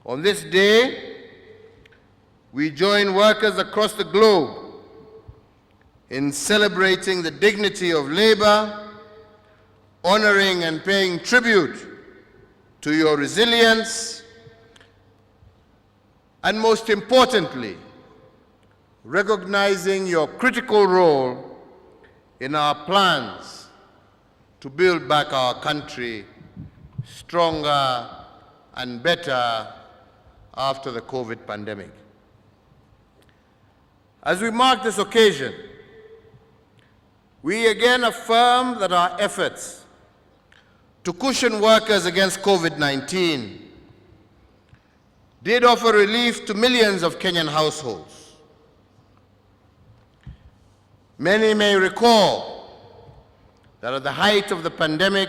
On this day, we join workers across the globe in celebrating the dignity of labor, honoring and paying tribute to your resilience, and most importantly, recognizing your critical role in our plans to build back our country stronger and better after the COVID pandemic. As we mark this occasion, we again affirm that our efforts to cushion workers against COVID-19 did offer relief to millions of Kenyan households. Many may recall that at the height of the pandemic,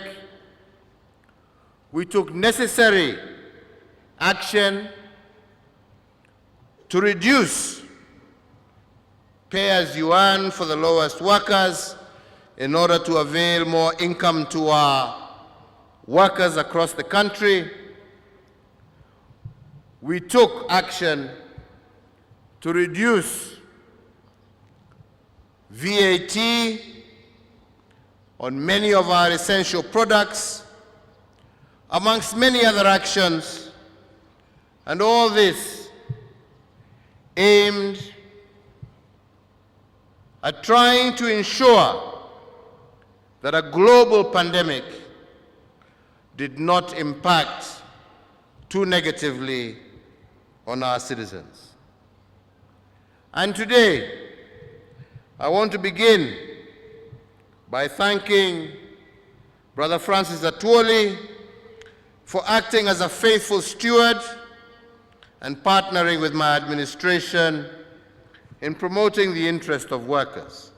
we took necessary action to reduce pay-as-you-earn for the lowest workers in order to avail more income to our workers across the country. We took action to reduce VAT on many of our essential products, amongst many other actions, and all this aimed at trying to ensure that a global pandemic did not impact too negatively on our citizens. And today, I want to begin by thanking Brother Francis Atwoli for acting as a faithful steward and partnering with my administration in promoting the interest of workers.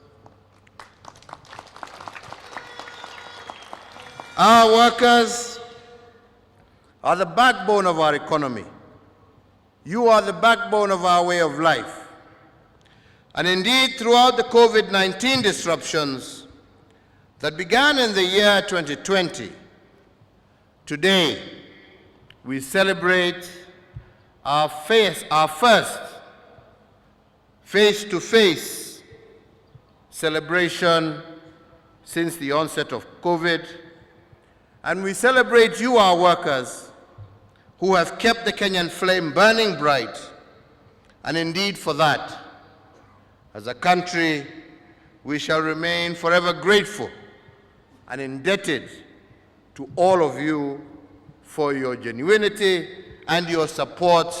Our workers are the backbone of our economy. You are the backbone of our way of life. And indeed, throughout the COVID-19 disruptions that began in the year 2020, today we celebrate our first face-to-face celebration since the onset of COVID. And we celebrate you, our workers, who have kept the Kenyan flame burning bright. And indeed, for that, as a country, we shall remain forever grateful and indebted to all of you for your genuinity and your support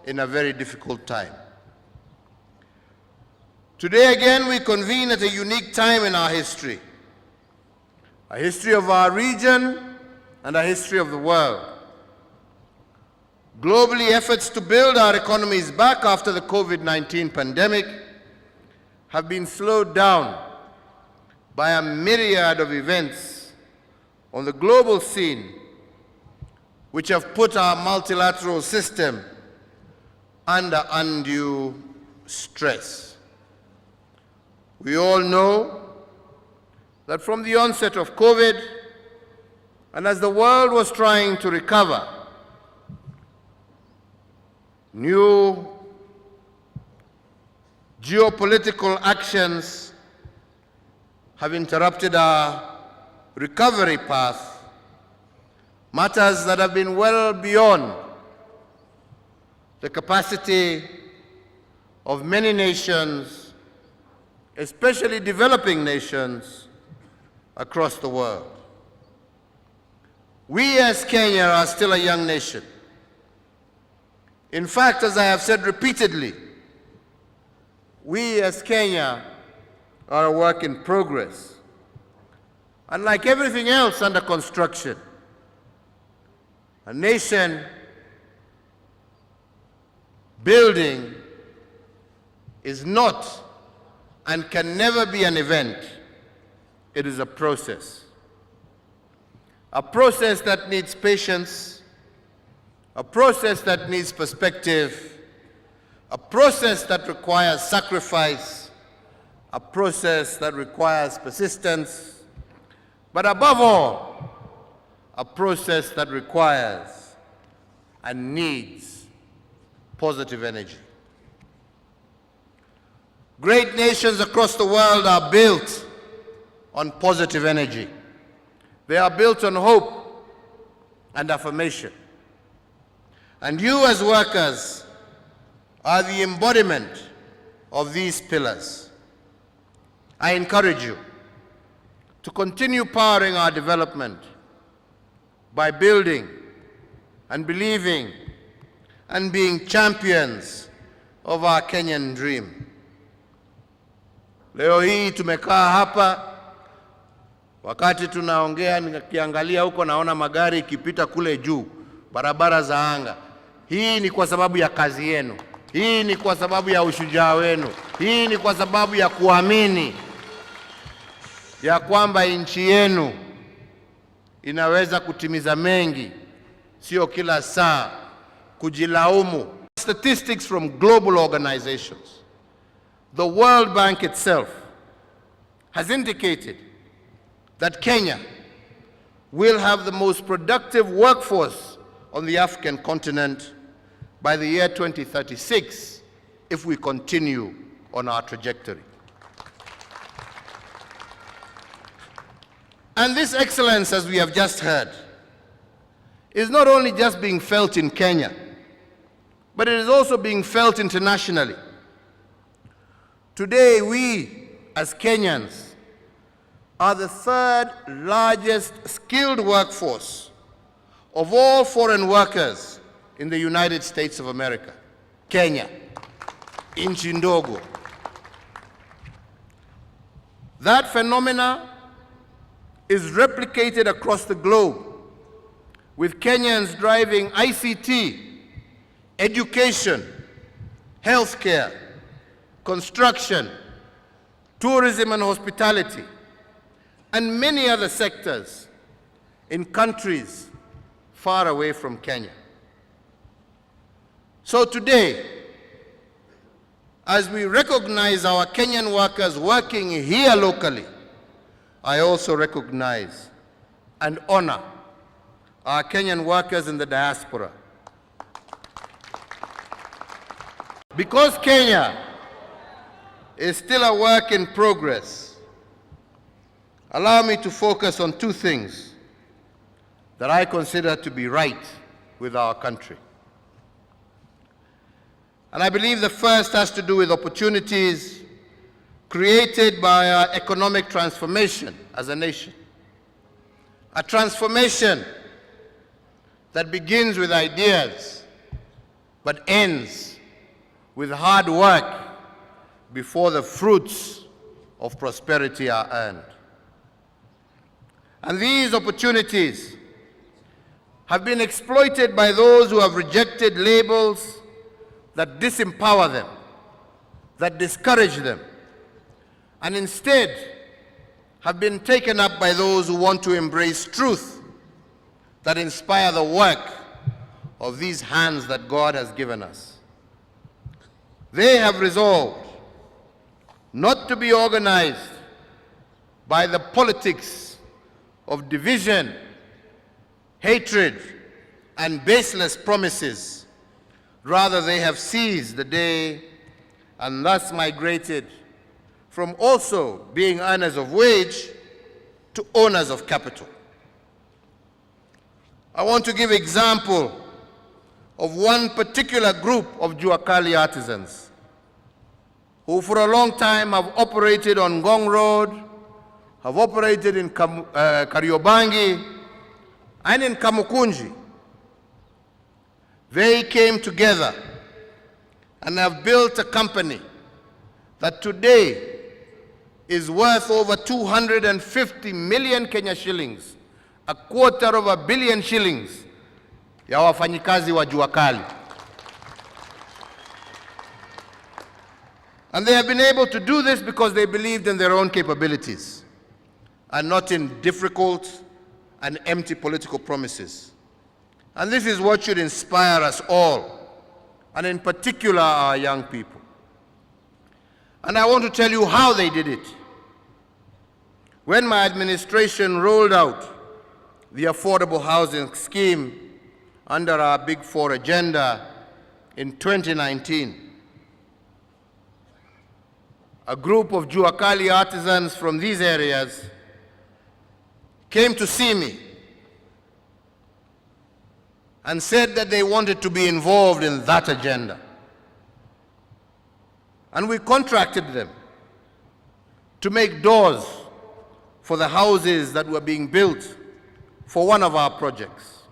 in a very difficult time. Today again, we convene at a unique time in our history, a history of our region and a history of the world. Globally, efforts to build our economies back after the COVID-19 pandemic have been slowed down by a myriad of events on the global scene which have put our multilateral system under undue stress. We all know that from the onset of COVID, and as the world was trying to recover, new geopolitical actions have interrupted our recovery path, matters that have been well beyond the capacity of many nations, especially developing nations across the world. We as Kenya are still a young nation. In fact, as I have said repeatedly, we as Kenya are a work in progress. And like everything else under construction, a nation building is not and can never be an event. It is a process. A process that needs patience, a process that needs perspective, a process that requires sacrifice, a process that requires persistence, but above all, a process that requires and needs positive energy. Great nations across the world are built on positive energy. They are built on hope and affirmation. And you as workers are the embodiment of these pillars. I encourage you to continue powering our development by building and believing and being champions of our Kenyan dream. Leo hii tumekaa hapa, wakati tunaongea nikiangalia huko naona magari ikipita kule juu, barabara za anga. Hii ni kwa sababu ya kazi yenu. Hii ni kwa sababu ya ushujaa wenu. Hii ni kwa sababu ya kuamini ya kwamba nchi yenu inaweza kutimiza mengi, sio kila saa kujilaumu. Statistics from global organizations, the World Bank itself has indicated that Kenya will have the most productive workforce on the African continent by the year 2036 if we continue on our trajectory. And this excellence, as we have just heard, is not only just being felt in Kenya, but it is also being felt internationally. Today, we as Kenyans are the third largest skilled workforce of all foreign workers in the United States of America. Kenya, nchi ndogo. That phenomena is replicated across the globe, with Kenyans driving ICT, education, healthcare, construction, tourism and hospitality, and many other sectors in countries far away from Kenya. So today, as we recognize our Kenyan workers working here locally, I also recognize and honor our Kenyan workers in the diaspora. Because Kenya is still a work in progress, allow me to focus on two things that I consider to be right with our country. And I believe the first has to do with opportunities created by our economic transformation as a nation. A transformation that begins with ideas, but ends with hard work before the fruits of prosperity are earned. And these opportunities have been exploited by those who have rejected labels that disempower them, that discourage them, and instead have been taken up by those who want to embrace truth that inspire the work of these hands that God has given us. They have resolved not to be organized by the politics of division, hatred, and baseless promises. Rather, they have seized the day and thus migrated from also being earners of wage to owners of capital. I want to give example of one particular group of Juakali artisans who for a long time have operated on Ngong Road, have operated in Kariobangi, and in Kamukunji. They came together and have built a company that today is worth over 250 million Kenya shillings, a quarter of a billion shillings ya wafanyikazi wa Juakali. And they have been able to do this because they believed in their own capabilities and not in difficult and empty political promises. And this is what should inspire us all, and in particular our young people. And I want to tell you how they did it. When my administration rolled out the affordable housing scheme under our Big Four agenda in 2019, a group of Jua Kali artisans from these areas came to see me and said that they wanted to be involved in that agenda. And we contracted them to make doors for the houses that were being built for one of our projects.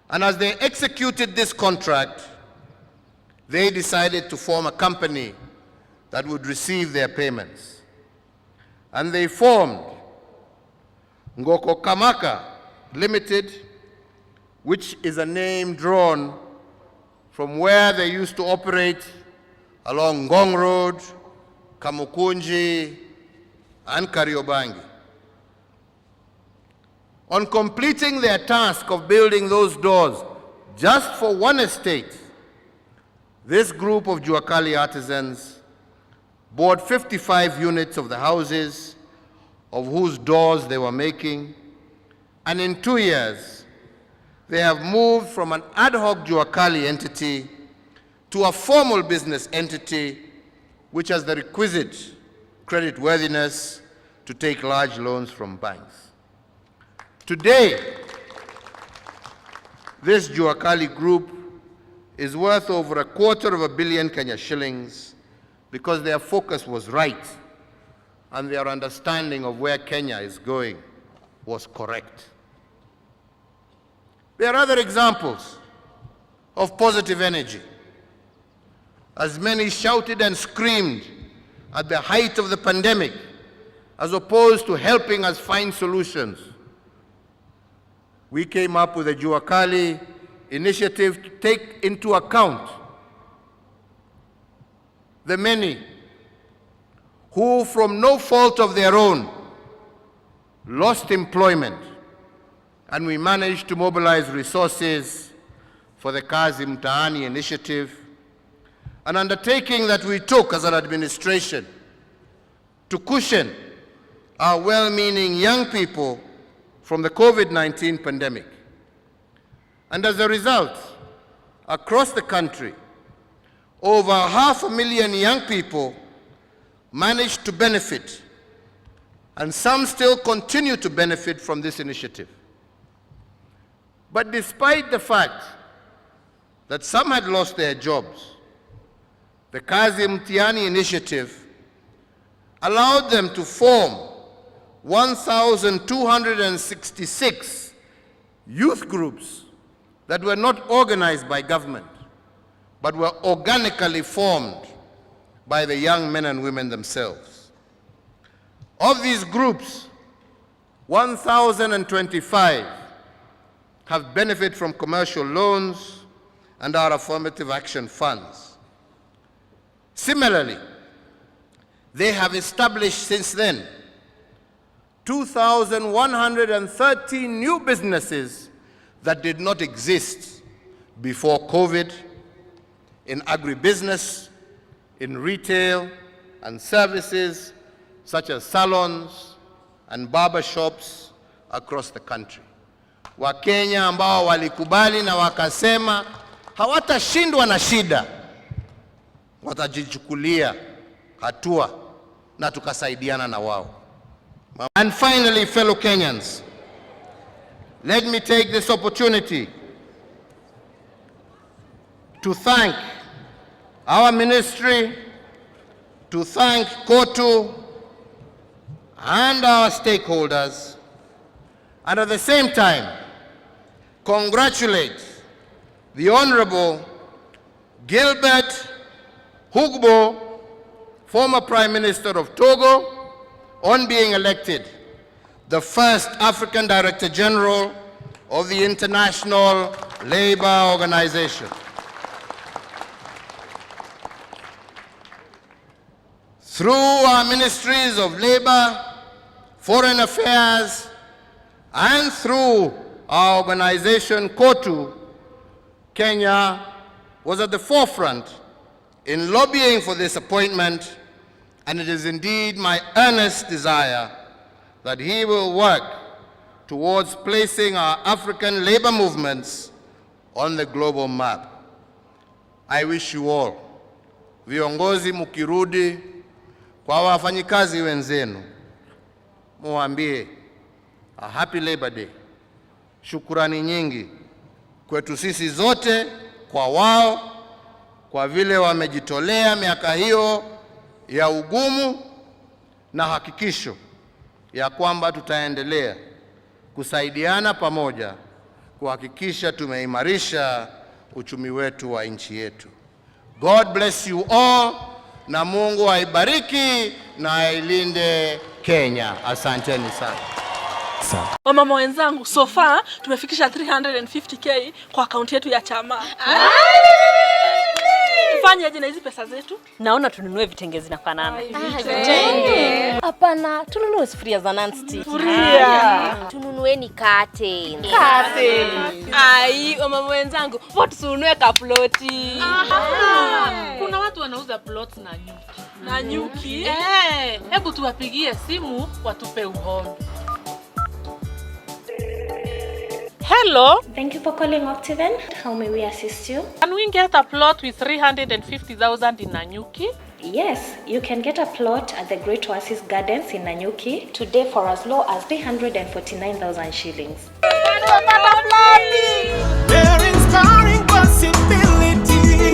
And as they executed this contract, they decided to form a company that would receive their payments. And they formed Ngoko Kamaka Limited, which is a name drawn from where they used to operate along Ngong Road, Kamukunji, and Kariobangi. On completing their task of building those doors just for one estate, this group of Jua Kali artisans bought 55 units of the houses of whose doors they were making, and in 2 years, they have moved from an ad hoc Jua Kali entity to a formal business entity which has the requisite creditworthiness to take large loans from banks. Today, this Jua Kali group is worth over $250 million Kenya shillings because their focus was right and their understanding of where Kenya is going was correct. There are other examples of positive energy. As many shouted and screamed at the height of the pandemic, as opposed to helping us find solutions, we came up with a Jua Kali initiative to take into account the many who, from no fault of their own, lost employment, and we managed to mobilize resources for the Kazi Mtaani initiative, an undertaking that we took as an administration to cushion our well-meaning young people from the COVID-19 pandemic. And as a result, across the country, over 500,000 young people managed to benefit, and some still continue to benefit from this initiative. But despite the fact that some had lost their jobs, the Kazi Mtiani initiative allowed them to form 1,266 youth groups that were not organized by government, but were organically formed by the young men and women themselves. Of these groups, 1,025 have benefited from commercial loans and our affirmative action funds. Similarly, they have established since then 2,113 new businesses that did not exist before COVID in agribusiness, in retail and services such as salons and barber shops across the country. Wakenya ambao walikubali na wakasema hawatashindwa na shida, watajichukulia hatua na tukasaidiana na wao. And finally, fellow Kenyans, let me take this opportunity to thank our ministry, to thank KOTU and our stakeholders, and at the same time, congratulate the Honorable Gilbert Hugbo, former Prime Minister of Togo, on being elected the first African Director General of the International Labour Organization. Through our ministries of Labor, Foreign Affairs, and through our organization, KOTU, Kenya was at the forefront in lobbying for this appointment, and it is indeed my earnest desire that he will work towards placing our African labor movements on the global map. I wish you all, viongozi mkirudi kwa wafanyikazi wenzenu, muambie a happy Labor Day. Shukrani nyingi kwetu sisi zote kwa wao, kwa vile wamejitolea miaka hiyo ya ugumu, na hakikisho ya kwamba tutaendelea kusaidiana pamoja kuhakikisha tumeimarisha uchumi wetu wa nchi yetu. God bless you all, na Mungu aibariki na ailinde Kenya. Asanteni sana. Wamama wenzangu, so far tumefikisha 350k kwa akaunti yetu ya chama. Tufanye aje na hizi pesa zetu? Naona tununue vitenge zinafanana. Hapana, tununue sufuria za non-stick. Tununueni kate. Ai, wamama wenzangu, vote tununue kaploti. Kuna watu wanauza plots na nyuki. Na nyuki? Hebu tuwapigie simu watupe uhondo. Hello. Thank you for calling Octaven. How may we assist you? Can we get a plot with 350,000 in Nanyuki? Yes, you can get a plot at the Great Oasis Gardens in Nanyuki today for as low as 349,000 shillings. They're inspiring, but it